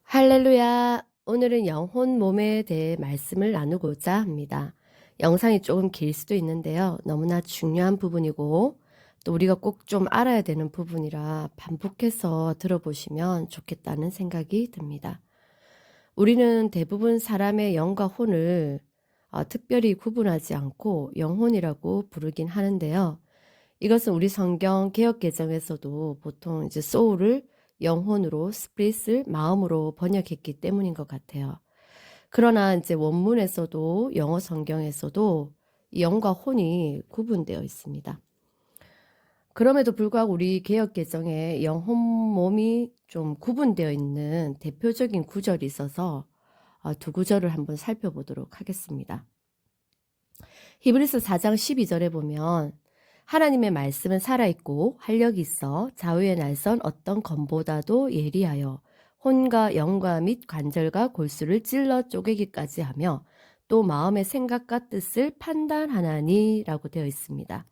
할렐루야. 오늘은 영혼 몸에 대해 말씀을 나누고자 합니다. 영상이 조금 길 수도 있는데요. 너무나 중요한 부분이고 또 우리가 꼭 좀 알아야 되는 부분이라 반복해서 들어보시면 좋겠다는 생각이 듭니다. 우리는 대부분 사람의 영과 혼을 특별히 구분하지 않고 영혼이라고 부르긴 하는데요. 이것은 우리 성경 개역 개정에서도 보통 이제 소울을 영혼으로 스피릿을 마음으로 번역했기 때문인 것 같아요. 그러나 이제 원문에서도 영어 성경에서도 이 영과 혼이 구분되어 있습니다. 그럼에도 불구하고 우리 개역 개정에 영혼 몸이 좀 구분되어 있는 대표적인 구절이 있어서 두 구절을 한번 살펴보도록 하겠습니다. 히브리서 4장 12절에 보면 하나님의 말씀은 살아있고 활력이 있어 좌우의 날선 어떤 검보다도 예리하여 혼과 영과 및 관절과 골수를 찔러 쪼개기까지 하며 또 마음의 생각과 뜻을 판단하나니 라고 되어 있습니다.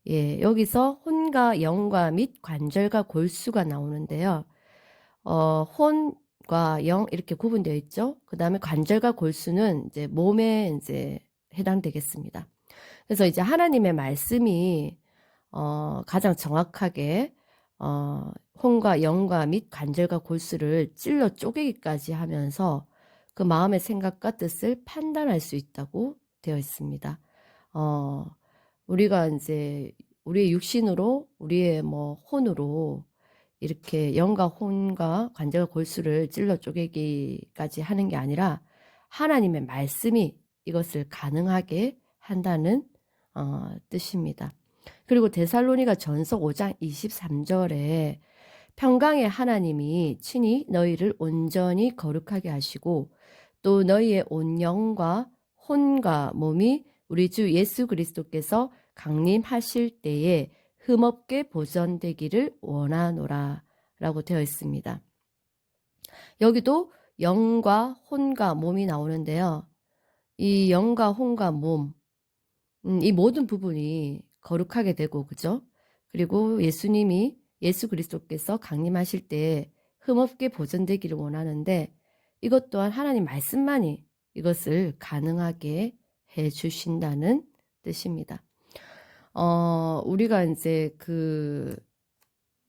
여기서 혼과 영과 및 관절과 골수가 나오는데요. 혼과 영 이렇게 구분되어 있죠. 그 다음에 관절과 골수는 이제 몸에 이제 해당되겠습니다. 그래서 이제 하나님의 말씀이 가장 정확하게 혼과 영과 및 관절과 골수를 찔러 쪼개기까지 하면서 그 마음의 생각과 뜻을 판단할 수 있다고 되어 있습니다. 우리가 이제 우리의 육신으로 우리의 뭐 혼으로 이렇게 영과 혼과 관절과 골수를 찔러 쪼개기까지 하는 게 아니라 하나님의 말씀이 이것을 가능하게 한다는 뜻입니다. 그리고 데살로니가 전서 5장 23절에 평강의 하나님이 친히 너희를 온전히 거룩하게 하시고 또 너희의 온 영과 혼과 몸이 우리 주 예수 그리스도께서 강림하실 때에 흠없게 보존되기를 원하노라 라고 되어 있습니다. 여기도 영과 혼과 몸이 나오는데요. 이 영과 혼과 몸, 이 모든 부분이 거룩하게 되고, 그죠? 그리고 예수 그리스도께서 강림하실 때 흠없게 보존되기를 원하는데 이것 또한 하나님 말씀만이 이것을 가능하게 해 주신다는 뜻입니다. 우리가 이제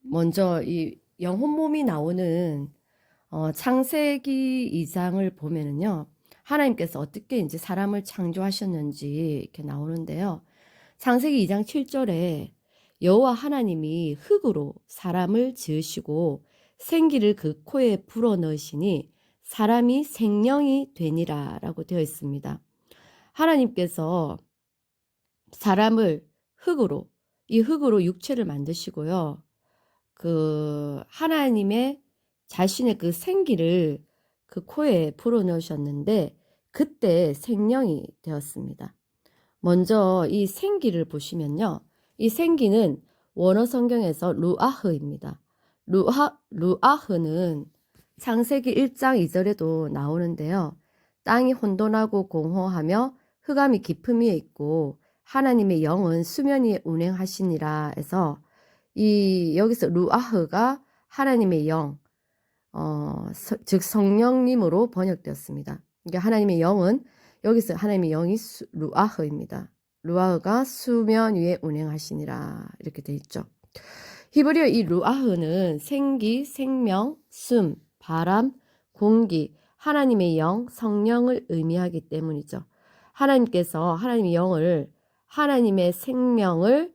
먼저 이 영혼 몸이 나오는 창세기 2장을 보면은요. 하나님께서 어떻게 이제 사람을 창조하셨는지 이렇게 나오는데요. 창세기 2장 7절에 여호와 하나님이 흙으로 사람을 지으시고 생기를 그 코에 불어넣으시니 사람이 생명이 되니라 라고 되어 있습니다. 하나님께서 사람을 이 흙으로 육체를 만드시고요. 하나님의 자신의 그 생기를 그 코에 불어넣으셨는데 그때 생명이 되었습니다. 먼저 이 생기를 보시면요. 이 생기는 원어 성경에서 루아흐입니다. 루아흐는 창세기 1장 2절에도 나오는데요. 땅이 혼돈하고 공허하며 흑암이 깊음 위에 있고 하나님의 영은 수면 위에 운행하시니라 해서 여기서 루아흐가 하나님의 영, 즉 성령님으로 번역되었습니다. 그러니까 하나님의 영은 여기서 하나님의 영이 루아흐입니다. 루아흐가 수면 위에 운행하시니라 이렇게 되어 있죠. 히브리어 이 루아흐는 생기, 생명, 숨, 바람, 공기, 하나님의 영, 성령을 의미하기 때문이죠. 하나님께서 하나님의 영을 하나님의 생명을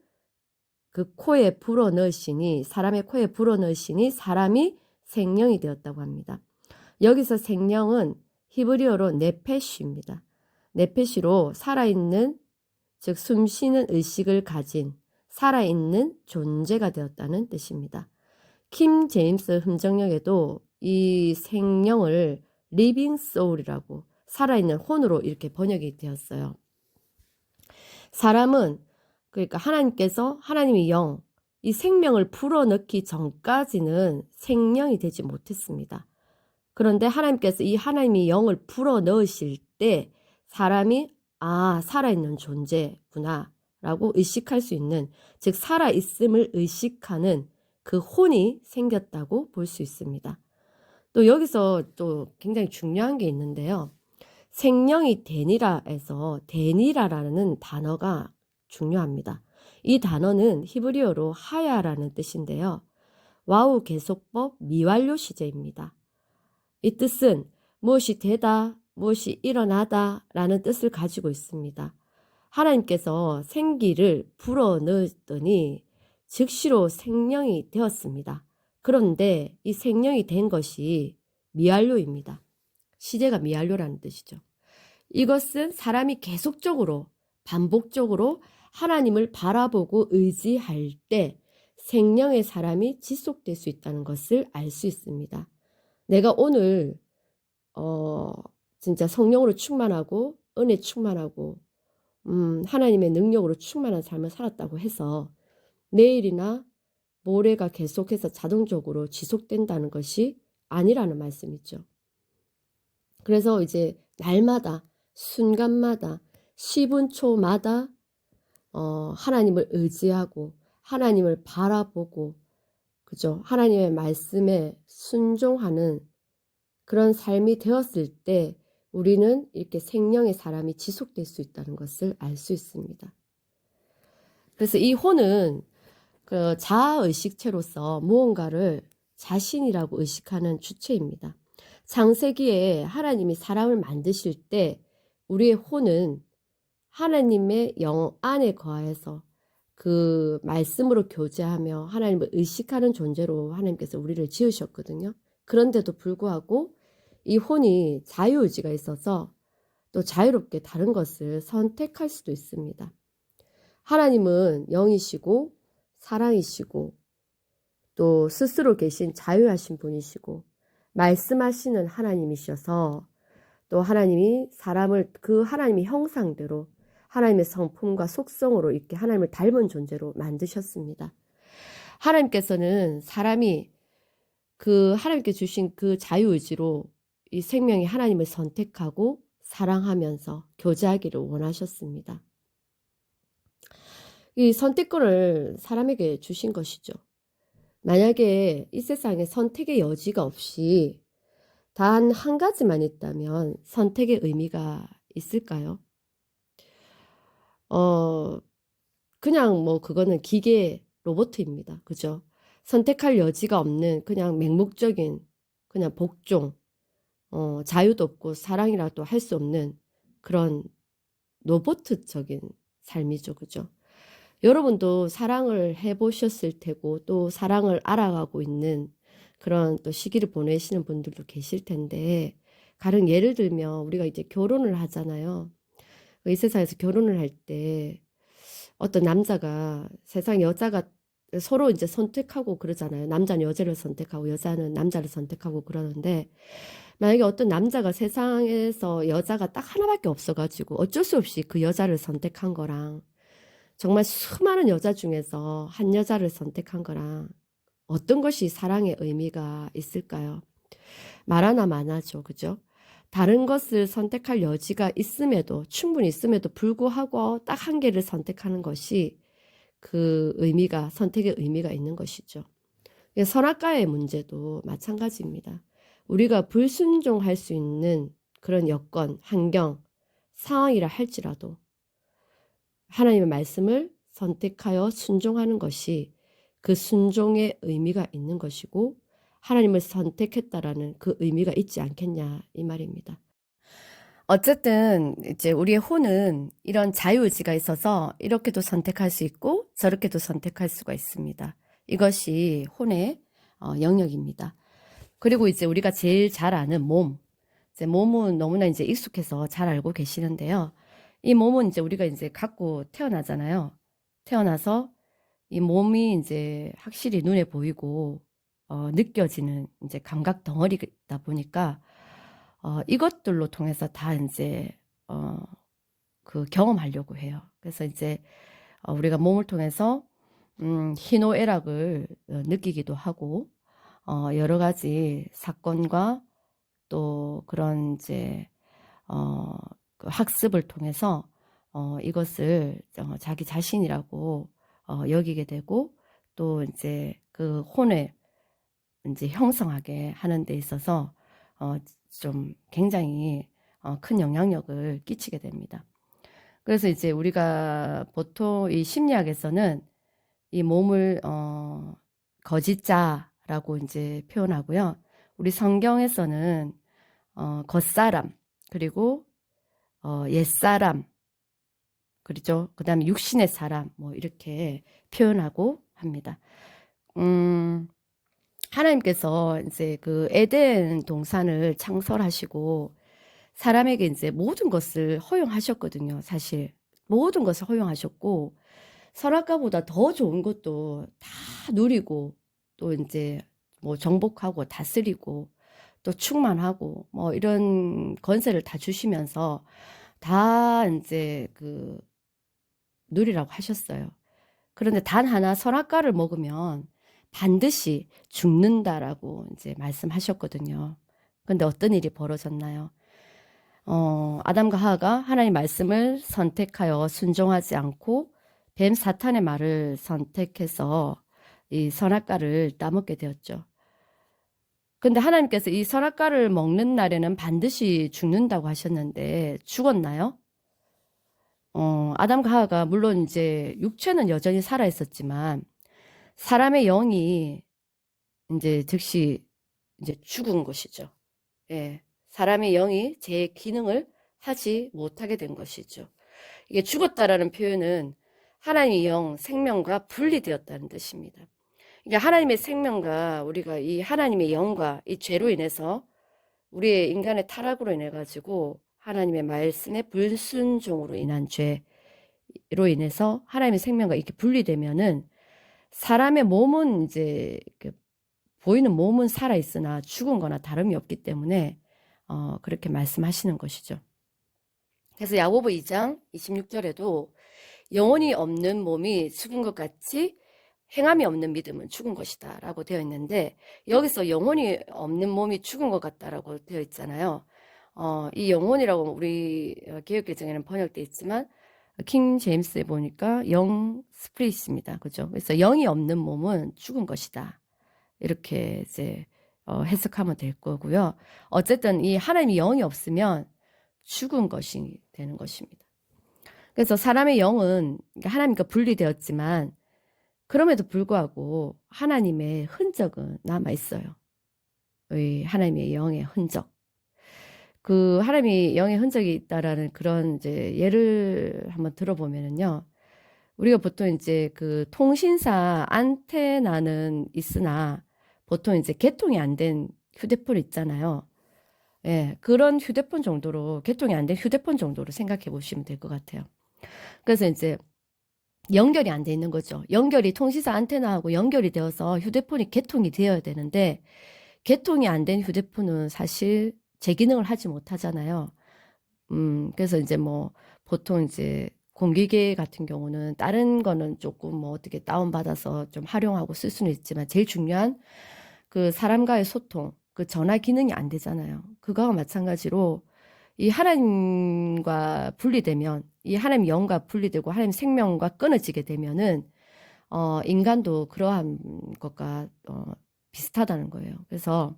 그 코에 불어넣으시니 사람의 코에 불어넣으시니 사람이 생명이 되었다고 합니다. 여기서 생명은 히브리어로 네페시입니다. 네페시로 살아있는 즉 숨쉬는 의식을 가진 살아있는 존재가 되었다는 뜻입니다. 킴 제임스 흠정역에도 이 생명을 리빙 소울이라고 살아있는 혼으로 이렇게 번역이 되었어요. 사람은 그러니까 하나님께서 하나님의 영, 이 생명을 불어넣기 전까지는 생명이 되지 못했습니다. 그런데 하나님께서 이 하나님의 영을 불어넣으실 때 사람이 살아있는 존재구나 라고 의식할 수 있는, 즉 살아있음을 의식하는 그 혼이 생겼다고 볼 수 있습니다. 또 여기서 또 굉장히 중요한 게 있는데요. 생명이 되니라에서 되니라라는 단어가 중요합니다. 이 단어는 히브리어로 하야라는 뜻인데요. 와우 계속법 미완료 시제입니다. 이 뜻은 무엇이 되다, 무엇이 일어나다 라는 뜻을 가지고 있습니다. 하나님께서 생기를 불어넣었더니 즉시로 생명이 되었습니다. 그런데 이 생명이 된 것이 미완료입니다. 시제가 미완료라는 뜻이죠. 이것은 사람이 계속적으로 반복적으로 하나님을 바라보고 의지할 때 생명의 사람이 지속될 수 있다는 것을 알 수 있습니다. 내가 오늘 진짜 성령으로 충만하고 은혜 충만하고 하나님의 능력으로 충만한 삶을 살았다고 해서 내일이나 모레가 계속해서 자동적으로 지속된다는 것이 아니라는 말씀이죠. 그래서 이제 날마다 순간마다 10분 초마다 하나님을 의지하고 하나님을 바라보고 그죠? 하나님의 말씀에 순종하는 그런 삶이 되었을 때 우리는 이렇게 생명의 사람이 지속될 수 있다는 것을 알 수 있습니다. 그래서 이 혼은 그 자아의식체로서 무언가를 자신이라고 의식하는 주체입니다. 창세기에 하나님이 사람을 만드실 때 우리의 혼은 하나님의 영 안에 거하여서 그 말씀으로 교제하며 하나님을 의식하는 존재로 하나님께서 우리를 지으셨거든요. 그런데도 불구하고 이 혼이 자유의지가 있어서 또 자유롭게 다른 것을 선택할 수도 있습니다. 하나님은 영이시고 사랑이시고 또 스스로 계신 자유하신 분이시고 말씀하시는 하나님이셔서 또 하나님이 사람을 그 하나님의 형상대로 하나님의 성품과 속성으로 이렇게 하나님을 닮은 존재로 만드셨습니다. 하나님께서는 사람이 그 하나님께 주신 그 자유의지로 이 생명이 하나님을 선택하고 사랑하면서 교제하기를 원하셨습니다. 이 선택권을 사람에게 주신 것이죠. 만약에 이 세상에 선택의 여지가 없이 단 한 가지만 있다면 선택의 의미가 있을까요? 그냥 뭐 그거는 기계 로봇입니다. 그죠? 선택할 여지가 없는 그냥 맹목적인 그냥 복종, 자유도 없고 사랑이라도 할 수 없는 그런 로봇적인 삶이죠. 그죠? 여러분도 사랑을 해보셨을 테고 또 사랑을 알아가고 있는 그런 또 시기를 보내시는 분들도 계실 텐데 가령 예를 들면 우리가 이제 결혼을 하잖아요. 이 세상에서 결혼을 할 때 어떤 남자가 세상 여자가 서로 이제 선택하고 그러잖아요. 남자는 여자를 선택하고 여자는 남자를 선택하고 그러는데 만약에 어떤 남자가 세상에서 여자가 딱 하나밖에 없어가지고 어쩔 수 없이 그 여자를 선택한 거랑 정말 수많은 여자 중에서 한 여자를 선택한 거랑 어떤 것이 사랑의 의미가 있을까요? 말하나 마나죠. 그죠? 다른 것을 선택할 여지가 있음에도 충분히 있음에도 불구하고 딱 한 개를 선택하는 것이 그 의미가 선택의 의미가 있는 것이죠. 선악과의 문제도 마찬가지입니다. 우리가 불순종할 수 있는 그런 여건, 환경, 상황이라 할지라도 하나님의 말씀을 선택하여 순종하는 것이 그 순종의 의미가 있는 것이고 하나님을 선택했다라는 그 의미가 있지 않겠냐 이 말입니다. 어쨌든 이제 우리의 혼은 이런 자유의지가 있어서 이렇게도 선택할 수 있고 저렇게도 선택할 수가 있습니다. 이것이 혼의 영역입니다. 그리고 이제 우리가 제일 잘 아는 몸, 이제 몸은 너무나 이제 익숙해서 잘 알고 계시는데요. 이 몸은 이제 우리가 이제 갖고 태어나잖아요. 태어나서 이 몸이 이제 확실히 눈에 보이고 느껴지는 이제 감각 덩어리다 보니까 이것들로 통해서 다 이제 그 경험하려고 해요. 그래서 이제 우리가 몸을 통해서 희노애락을 느끼기도 하고 여러 가지 사건과 또 그런 이제 그 학습을 통해서 이것을 자기 자신이라고 여기게 되고 또 이제 그 혼을 이제 형성하게 하는 데 있어서 좀 굉장히 큰 영향력을 끼치게 됩니다. 그래서 이제 우리가 보통 이 심리학에서는 이 몸을 거짓자라고 이제 표현하고요. 우리 성경에서는 겉사람, 그리고 옛사람, 그렇죠. 그 다음에 육신의 사람, 뭐 이렇게 표현하고 합니다. 하나님께서 이제 그 에덴 동산을 창설하시고 사람에게 이제 모든 것을 허용하셨거든요. 사실 모든 것을 허용하셨고 선악과보다 더 좋은 것도 다 누리고 또 이제 뭐 정복하고 다스리고 또 충만하고 뭐 이런 권세를 다 주시면서 다 이제 그 누리라고 하셨어요. 그런데 단 하나 선악과를 먹으면 반드시 죽는다라고 이제 말씀하셨거든요. 근데 어떤 일이 벌어졌나요? 아담과 하와가 하나님의 말씀을 선택하여 순종하지 않고 뱀 사탄의 말을 선택해서 이 선악과를 따먹게 되었죠. 근데 하나님께서 이 선악과를 먹는 날에는 반드시 죽는다고 하셨는데 죽었나요? 아담과 하와가 물론 이제 육체는 여전히 살아 있었지만 사람의 영이 이제 즉시 이제 죽은 것이죠. 예. 사람의 영이 제 기능을 하지 못하게 된 것이죠. 이게 죽었다라는 표현은 하나님의 영, 생명과 분리되었다는 뜻입니다. 이게 하나님의 생명과 우리가 이 하나님의 영과 이 죄로 인해서 우리의 인간의 타락으로 인해 가지고 하나님의 말씀에 불순종으로 인한 죄로 인해서 하나님의 생명과 이렇게 분리되면은 사람의 몸은 이제 보이는 몸은 살아 있으나 죽은 거나 다름이 없기 때문에 그렇게 말씀하시는 것이죠. 그래서 야고보 2장 26절에도 영혼이 없는 몸이 죽은 것 같이 행함이 없는 믿음은 죽은 것이다 라고 되어 있는데 여기서 영혼이 없는 몸이 죽은 것 같다라고 되어 있잖아요. 이 영혼이라고 우리 개역개정에는 번역되어 있지만 킹 제임스에 보니까 영 스피릿입니다. 그죠? 그래서 영이 없는 몸은 죽은 것이다. 이렇게 이제 해석하면 될 거고요. 어쨌든 이 하나님의 영이 없으면 죽은 것이 되는 것입니다. 그래서 사람의 영은 하나님과 분리되었지만 그럼에도 불구하고 하나님의 흔적은 남아 있어요. 하나님의 영의 흔적. 그 하나님의 영의 흔적이 있다라는 그런 이제 예를 한번 들어보면은요. 우리가 보통 이제 그 통신사 안테나는 있으나 보통 이제 개통이 안 된 휴대폰 있잖아요. 예, 그런 휴대폰 정도로, 개통이 안 된 휴대폰 정도로 생각해 보시면 될 것 같아요. 그래서 이제 연결이 안 돼 있는 거죠. 연결이 통신사 안테나하고 연결이 되어서 휴대폰이 개통이 되어야 되는데 개통이 안 된 휴대폰은 사실 제 기능을 하지 못하잖아요. 그래서 이제 뭐 보통 이제 공기계 같은 경우는 다른 거는 조금 뭐 어떻게 다운받아서 좀 활용하고 쓸 수는 있지만 제일 중요한 그 사람과의 소통, 그 전화 기능이 안 되잖아요. 그거와 마찬가지로 이 하나님과 분리되면 이 하나님 영과 분리되고 하나님 생명과 끊어지게 되면은 인간도 그러한 것과 비슷하다는 거예요. 그래서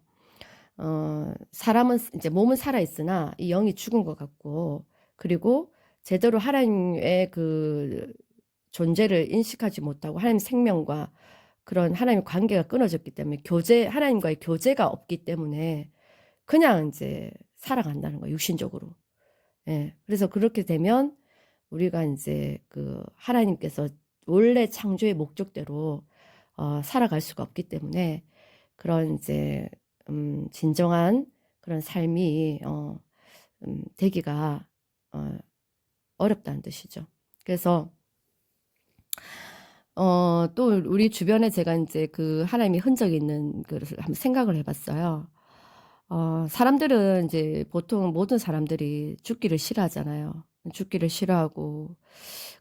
사람은 이제 몸은 살아 있으나 이 영이 죽은 것 같고 그리고 제대로 하나님의 그 존재를 인식하지 못하고 하나님 생명과 그런 하나님 관계가 끊어졌기 때문에 하나님과의 교제가 없기 때문에 그냥 이제 살아간다는 거예요, 육신적으로. 예. 그래서 그렇게 되면 우리가 이제 그 하나님께서 원래 창조의 목적대로 살아갈 수가 없기 때문에 그런 이제 진정한 그런 삶이 되기가 어렵다는 뜻이죠. 그래서 또 우리 주변에 제가 이제 그 하나님의 흔적이 있는 것을 한번 생각을 해봤어요. 사람들은 이제 보통 모든 사람들이 죽기를 싫어하잖아요. 죽기를 싫어하고,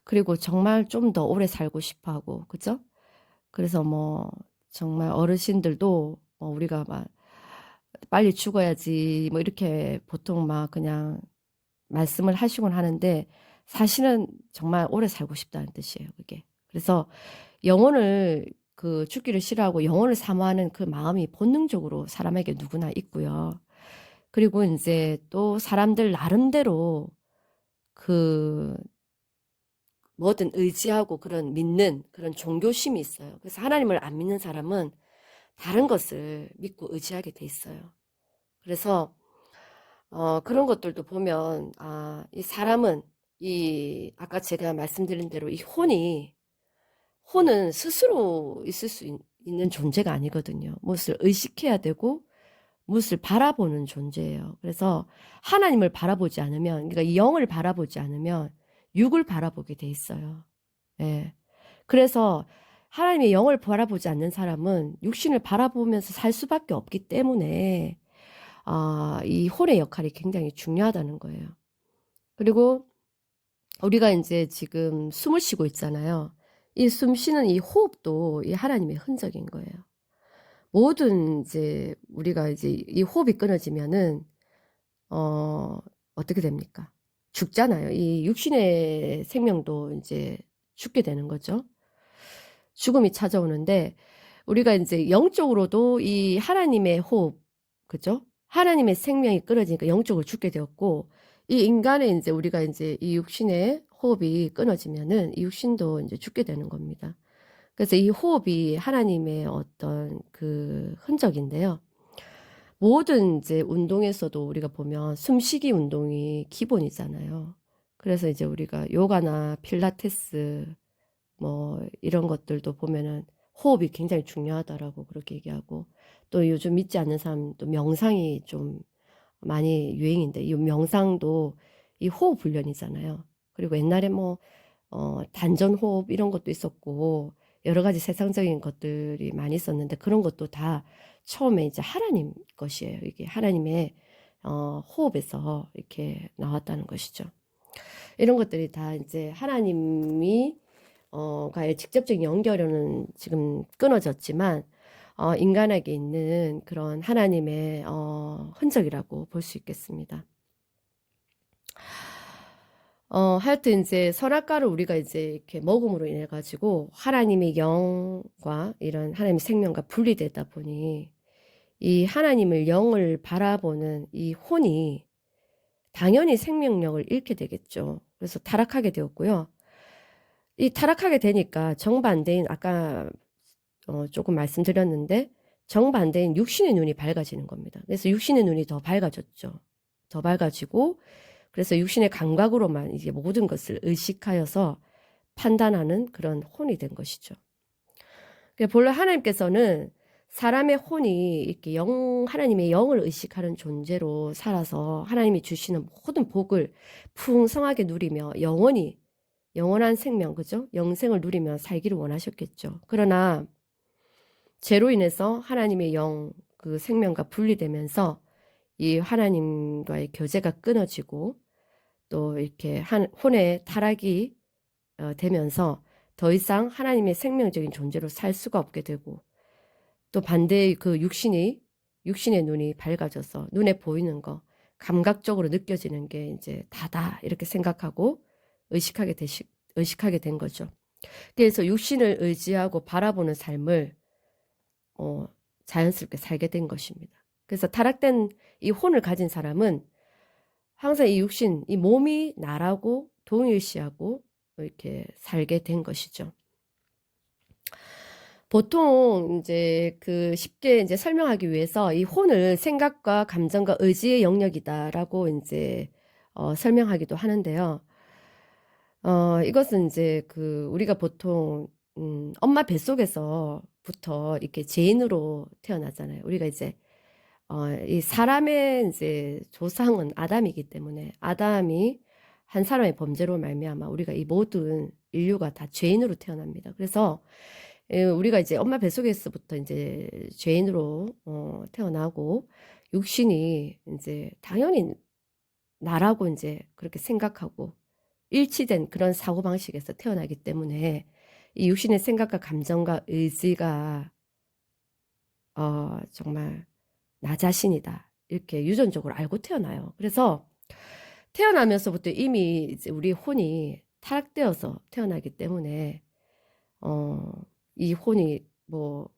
그리고 정말 좀 더 오래 살고 싶어 하고, 그죠? 그래서 뭐, 정말 어르신들도 우리가 막 빨리 죽어야지, 뭐 이렇게 보통 막 그냥 말씀을 하시곤 하는데, 사실은 정말 오래 살고 싶다는 뜻이에요, 그게. 그래서 영혼을 그 죽기를 싫어하고 영혼을 사모하는 그 마음이 본능적으로 사람에게 누구나 있고요. 그리고 이제 또 사람들 나름대로 그 뭐든 의지하고 그런 믿는 그런 종교심이 있어요. 그래서 하나님을 안 믿는 사람은 다른 것을 믿고 의지하게 돼 있어요. 그래서 그런 것들도 보면 이 사람은 아까 제가 말씀드린 대로 이 혼은 스스로 있을 수 있는 존재가 아니거든요. 무엇을 의식해야 되고 무엇을 바라보는 존재예요. 그래서 하나님을 바라보지 않으면, 그러니까 이 영을 바라보지 않으면 육을 바라보게 돼 있어요. 예. 그래서 하나님의 영을 바라보지 않는 사람은 육신을 바라보면서 살 수밖에 없기 때문에 이 혼의 역할이 굉장히 중요하다는 거예요. 그리고 우리가 이제 지금 숨을 쉬고 있잖아요. 이 숨 쉬는 이 호흡도 이 하나님의 흔적인 거예요. 모든 이제 우리가 이제 이 호흡이 끊어지면은 어떻게 됩니까? 죽잖아요. 이 육신의 생명도 이제 죽게 되는 거죠. 죽음이 찾아오는데 우리가 이제 영적으로도 이 하나님의 호흡, 그죠? 하나님의 생명이 끊어지니까 영적으로 죽게 되었고 이 인간의 이제 우리가 이제 이 육신의 호흡이 끊어지면은 이 육신도 이제 죽게 되는 겁니다. 그래서 이 호흡이 하나님의 어떤 그 흔적인데요. 모든 이제 운동에서도 우리가 보면 숨쉬기 운동이 기본이잖아요. 그래서 이제 우리가 요가나 필라테스 뭐 이런 것들도 보면은 호흡이 굉장히 중요하다라고 그렇게 얘기하고 또 요즘 믿지 않는 사람도 명상이 좀 많이 유행인데 이 명상도 이 호흡 훈련이잖아요. 그리고 옛날에 뭐 단전 호흡 이런 것도 있었고 여러 가지 세상적인 것들이 많이 있었는데 그런 것도 다 처음에 이제 하나님 것이에요. 이게 하나님의 호흡에서 이렇게 나왔다는 것이죠. 이런 것들이 다 이제 하나님이 가의 직접적인 연결은 지금 끊어졌지만 인간에게 있는 그런 하나님의 흔적이라고 볼 수 있겠습니다. 하여튼 이제 선악과를 우리가 이제 이렇게 먹음으로 인해 가지고 하나님의 영과 이런 하나님의 생명과 분리되다 보니 이 하나님을 영을 바라보는 이 혼이 당연히 생명력을 잃게 되겠죠. 그래서 타락하게 되었고요. 이 타락하게 되니까 정반대인 아까 조금 말씀드렸는데 정반대인 육신의 눈이 밝아지는 겁니다. 그래서 육신의 눈이 더 밝아졌죠. 더 밝아지고 그래서 육신의 감각으로만 이제 모든 것을 의식하여서 판단하는 그런 혼이 된 것이죠. 본래 하나님께서는 사람의 혼이 이렇게 하나님의 영을 의식하는 존재로 살아서 하나님이 주시는 모든 복을 풍성하게 누리며 영원한 생명, 그죠? 영생을 누리며 살기를 원하셨겠죠. 그러나 죄로 인해서 하나님의 그 생명과 분리되면서 이 하나님과의 교제가 끊어지고 또 이렇게 혼의 타락이 되면서 더 이상 하나님의 생명적인 존재로 살 수가 없게 되고 또 반대의 그 육신의 눈이 밝아져서 눈에 보이는 거 감각적으로 느껴지는 게 이제 다다 이렇게 생각하고 의식하게 된 거죠. 그래서 육신을 의지하고 바라보는 삶을 자연스럽게 살게 된 것입니다. 그래서 타락된 이 혼을 가진 사람은 항상 이 육신, 이 몸이 나라고 동일시하고 이렇게 살게 된 것이죠. 보통 이제 그 쉽게 이제 설명하기 위해서 이 혼을 생각과 감정과 의지의 영역이다라고 이제 설명하기도 하는데요. 이것은 이제 그 우리가 보통 엄마 뱃속에서부터 이렇게 죄인으로 태어나잖아요. 우리가 이제 이 사람의 이제 조상은 아담이기 때문에 아담이 한 사람의 범죄로 말미암아 우리가 이 모든 인류가 다 죄인으로 태어납니다. 그래서 우리가 이제 엄마 뱃속에서부터 이제 죄인으로 태어나고 육신이 이제 당연히 나라고 이제 그렇게 생각하고 일치된 그런 사고방식에서 태어나기 때문에 이 육신의 생각과 감정과 의지가 정말 나 자신이다 이렇게 유전적으로 알고 태어나요. 그래서 태어나면서부터 이미 이제 우리 혼이 타락되어서 태어나기 때문에 이 혼이 뭐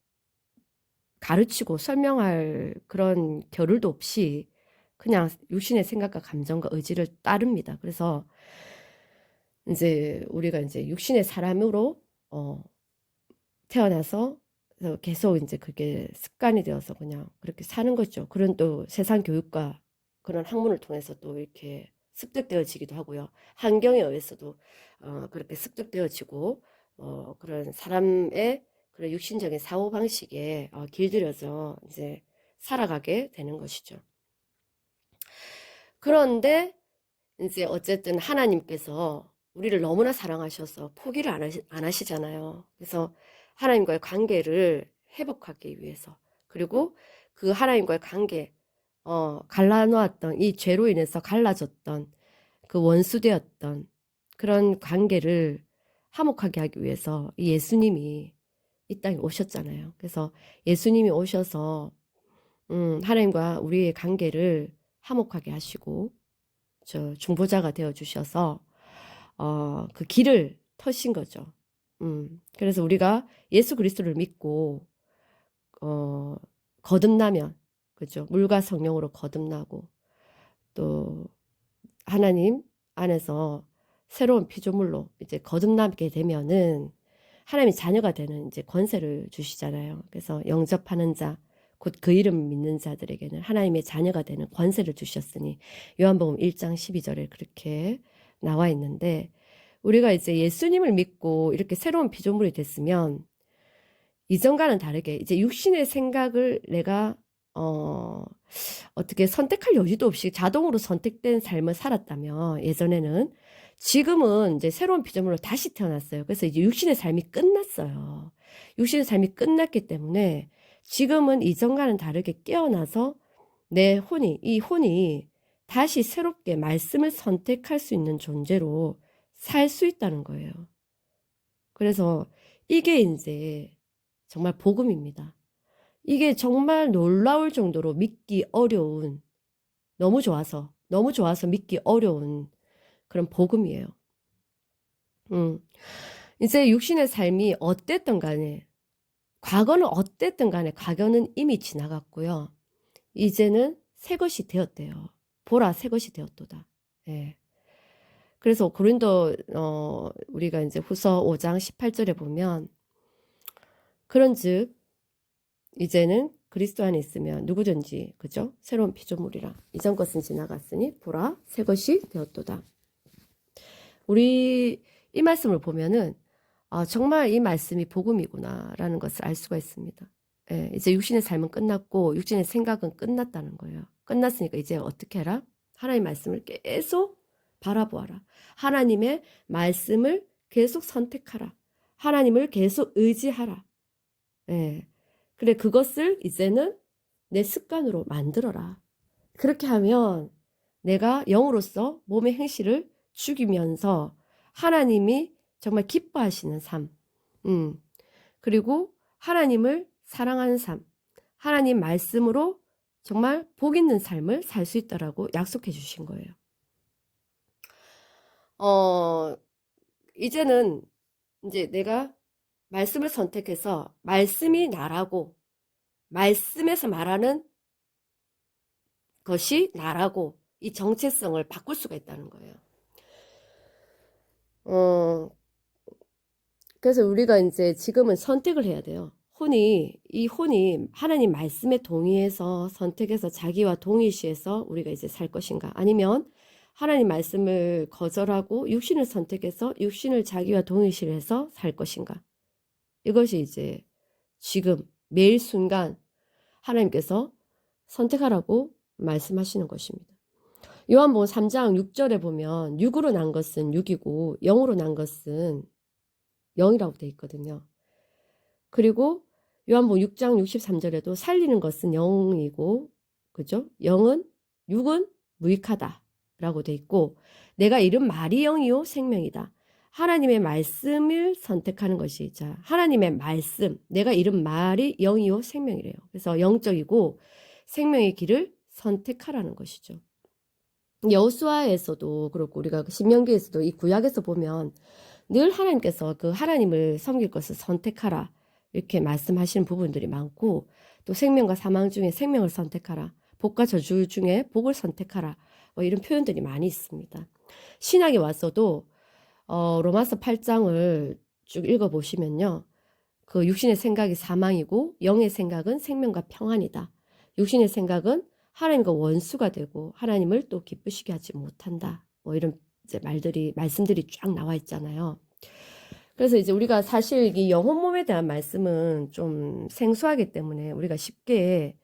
가르치고 설명할 그런 겨를도 없이 그냥 육신의 생각과 감정과 의지를 따릅니다. 그래서 이제 우리가 이제 육신의 사람으로 태어나서 계속 이제 그게 습관이 되어서 그냥 그렇게 사는 거죠. 그런 또 세상 교육과 그런 학문을 통해서 또 이렇게 습득되어지기도 하고요. 환경에 의해서도 그렇게 습득되어지고 그런 사람의 그런 육신적인 사고 방식에 길들여져 이제 살아가게 되는 것이죠. 그런데 이제 어쨌든 하나님께서 우리를 너무나 사랑하셔서 포기를 안 하시잖아요. 그래서 하나님과의 관계를 회복하기 위해서, 그리고 그 하나님과의 관계, 갈라놓았던 이 죄로 인해서 갈라졌던 그 원수되었던 그런 관계를 화목하게 하기 위해서 이 예수님이 이 땅에 오셨잖아요. 그래서 예수님이 오셔서 하나님과 우리의 관계를 화목하게 하시고 중보자가 되어 주셔서 그 길을 터신 거죠. 그래서 우리가 예수 그리스도를 믿고 거듭나면, 그죠? 물과 성령으로 거듭나고 또 하나님 안에서 새로운 피조물로 이제 거듭나게 되면은 하나님의 자녀가 되는 이제 권세를 주시잖아요. 그래서 영접하는 자, 곧 그 이름 믿는 자들에게는 하나님의 자녀가 되는 권세를 주셨으니 요한복음 1장 12절에 그렇게 나와 있는데, 우리가 이제 예수님을 믿고 이렇게 새로운 피조물이 됐으면 이전과는 다르게 이제 육신의 생각을 내가 어떻게 선택할 여지도 없이 자동으로 선택된 삶을 살았다면, 예전에는, 지금은 이제 새로운 피조물로 다시 태어났어요. 그래서 이제 육신의 삶이 끝났어요. 육신의 삶이 끝났기 때문에 지금은 이전과는 다르게 깨어나서 이 혼이 다시 새롭게 말씀을 선택할 수 있는 존재로 살 수 있다는 거예요. 그래서 이게 이제 정말 복음입니다. 이게 정말 놀라울 정도로 믿기 어려운, 너무 좋아서 믿기 어려운 그런 복음이에요. 이제 육신의 삶이 어땠든 간에, 과거는 어땠든 간에, 과거는 이미 지나갔고요. 이제는 새 것이 되었대요. 보라, 새 것이 되었도다. 예. 그래서 고린도 우리가 이제 후서 5장 18절에 보면, 그런즉 이제는 그리스도 안에 있으면 누구든지, 그죠? 새로운 피조물이라. 이전 것은 지나갔으니 보라, 새 것이 되었도다. 우리 이 말씀을 보면은 정말 이 말씀이 복음이구나라는 것을 알 수가 있습니다. 예, 이제 육신의 삶은 끝났고 육신의 생각은 끝났다는 거예요. 끝났으니까 이제 어떻게 해라? 하나님의 말씀을 계속 바라보아라. 하나님의 말씀을 계속 선택하라. 하나님을 계속 의지하라. 예. 그래, 그것을 이제는 내 습관으로 만들어라. 그렇게 하면 내가 영으로서 몸의 행실을 죽이면서 하나님이 정말 기뻐하시는 삶, 그리고 하나님을 사랑하는 삶, 하나님 말씀으로 정말 복 있는 삶을 살 수 있다라고 약속해 주신 거예요. 이제는 이제 내가 말씀을 선택해서 말씀이 나라고, 말씀에서 말하는 것이 나라고, 이 정체성을 바꿀 수가 있다는 거예요. 그래서 우리가 이제 지금은 선택을 해야 돼요. 이 혼이 하나님 말씀에 동의해서 선택해서 자기와 동일시해서 우리가 이제 살 것인가, 아니면 하나님 말씀을 거절하고 육신을 선택해서 육신을 자기와 동일시해서 살 것인가. 이것이 이제 지금 매일 순간 하나님께서 선택하라고 말씀하시는 것입니다. 요한복음 3장 6절에 보면 육으로 난 것은 육이고 영으로 난 것은 영이라고 되어 있거든요. 그리고 요한복음 6장 63절에도 살리는 것은 영이고, 그죠? 육은 무익하다라고 되어 있고, 내가 이른 말이 영이요 생명이다. 하나님의 말씀을 선택하는 것이, 자, 하나님의 말씀, 내가 이른 말이 영이요 생명이래요. 그래서 영적이고 생명의 길을 선택하라는 것이죠. 여호수아에서도 그렇고 우리가 신명기에서도 이 구약에서 보면 늘 하나님께서 그 하나님을 섬길 것을 선택하라, 이렇게 말씀하시는 부분들이 많고, 또 생명과 사망 중에 생명을 선택하라, 복과 저주 중에 복을 선택하라, 뭐 이런 표현들이 많이 있습니다. 신약에 와서도 로마서 8장을 쭉 읽어보시면요, 그 육신의 생각이 사망이고 영의 생각은 생명과 평안이다. 육신의 생각은 하나님과 원수가 되고 하나님을 또 기쁘시게 하지 못한다. 뭐 이런 이제 말씀들이 쫙 나와 있잖아요. 그래서 이제 우리가 사실 이 영혼 몸에 대한 말씀은 좀 생소하기 때문에 우리가 쉽게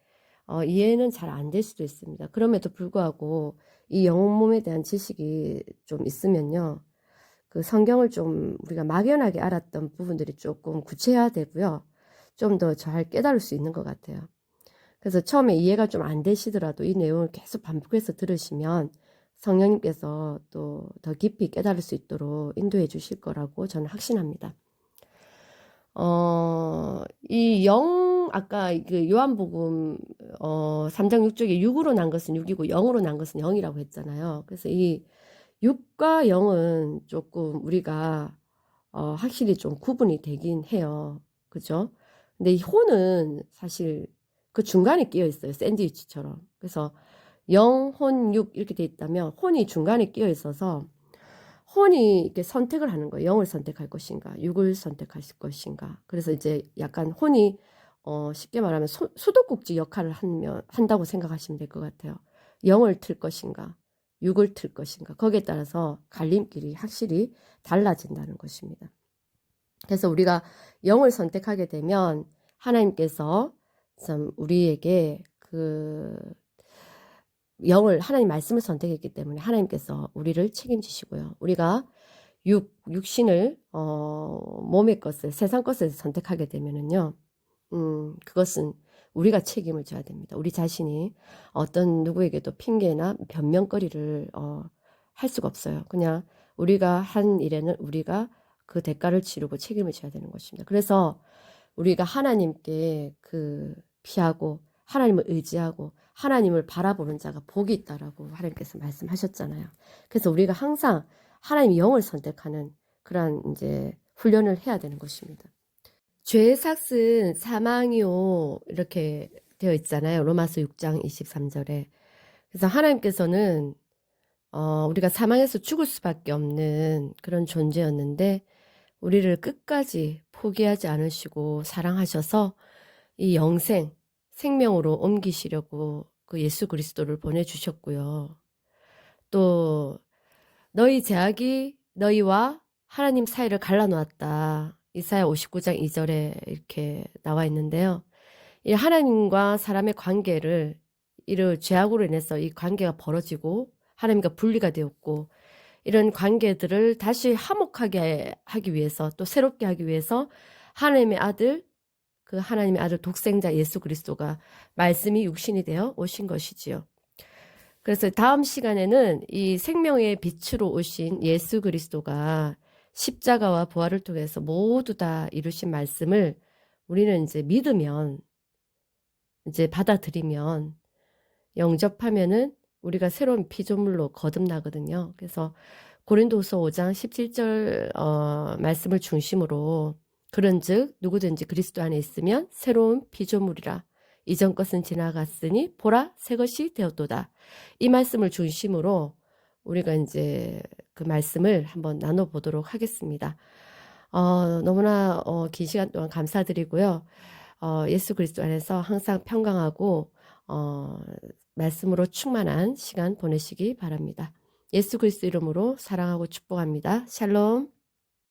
이해는 잘 안 될 수도 있습니다. 그럼에도 불구하고 이 영혼 몸에 대한 지식이 좀 있으면요, 그 성경을 좀 우리가 막연하게 알았던 부분들이 조금 구체화되고요, 좀 더 잘 깨달을 수 있는 것 같아요. 그래서 처음에 이해가 좀 안 되시더라도 이 내용을 계속 반복해서 들으시면 성령님께서 또 더 깊이 깨달을 수 있도록 인도해 주실 거라고 저는 확신합니다. 아까 그 요한복음 3장 6쪽에 6으로 난 것은 6이고 0으로 난 것은 0이라고 했잖아요. 그래서 이 6과 0은 조금 우리가 확실히 좀 구분이 되긴 해요. 그죠? 근데 이 혼은 사실 그 중간에 끼어 있어요. 샌드위치처럼. 그래서 0, 혼, 6 이렇게 돼 있다면 혼이 중간에 끼어 있어서 혼이 이렇게 선택을 하는 거예요. 0을 선택할 것인가, 6을 선택할 것인가. 그래서 이제 약간 혼이 쉽게 말하면 수도꼭지 역할을 한다고 생각하시면 될 것 같아요. 0을 틀 것인가, 6을 틀 것인가. 거기에 따라서 갈림길이 확실히 달라진다는 것입니다. 그래서 우리가 0을 선택하게 되면 하나님께서 참 우리에게 그 하나님 말씀을 선택했기 때문에 하나님께서 우리를 책임지시고요. 우리가 육신을 몸의 것을, 세상 것을 선택하게 되면은요, 그것은 우리가 책임을 져야 됩니다. 우리 자신이 어떤 누구에게도 핑계나 변명거리를 할 수가 없어요. 그냥 우리가 한 일에는 우리가 그 대가를 치르고 책임을 져야 되는 것입니다. 그래서 우리가 하나님께 피하고 하나님을 의지하고 하나님을 바라보는 자가 복이 있다라고 하나님께서 말씀하셨잖아요. 그래서 우리가 항상 하나님의 영을 선택하는 그러한 이제 훈련을 해야 되는 것입니다. 죄의 삭은 사망이요, 이렇게 되어 있잖아요. 로마서 6장 23절에. 그래서 하나님께서는 우리가 사망에서 죽을 수밖에 없는 그런 존재였는데 우리를 끝까지 포기하지 않으시고 사랑하셔서 이 생명으로 옮기시려고 그 예수 그리스도를 보내주셨고요. 또 너희 죄악이 너희와 하나님 사이를 갈라놓았다. 이사야 59장 2절에 이렇게 나와 있는데요. 이 하나님과 사람의 관계를 이런 죄악으로 인해서 이 관계가 벌어지고 하나님과 분리가 되었고, 이런 관계들을 다시 화목하게 하기 위해서, 또 새롭게 하기 위해서 하나님의 아들, 그 하나님의 아들 독생자 예수 그리스도가 말씀이 육신이 되어 오신 것이지요. 그래서 다음 시간에는 이 생명의 빛으로 오신 예수 그리스도가 십자가와 부활을 통해서 모두 다 이루신 말씀을 우리는 이제 믿으면, 이제 받아들이면, 영접하면은 우리가 새로운 피조물로 거듭나거든요. 그래서 고린도후서 5장 17절 말씀을 중심으로 그런즉 누구든지 그리스도 안에 있으면 새로운 피조물이라, 이전 것은 지나갔으니 보라 새 것이 되었도다. 이 말씀을 중심으로 우리가 이제 그 말씀을 한번 나눠보도록 하겠습니다. 너무나 긴 시간 동안 감사드리고요. 예수 그리스도 안에서 항상 평강하고 말씀으로 충만한 시간 보내시기 바랍니다. 예수 그리스도 이름으로 사랑하고 축복합니다. 샬롬.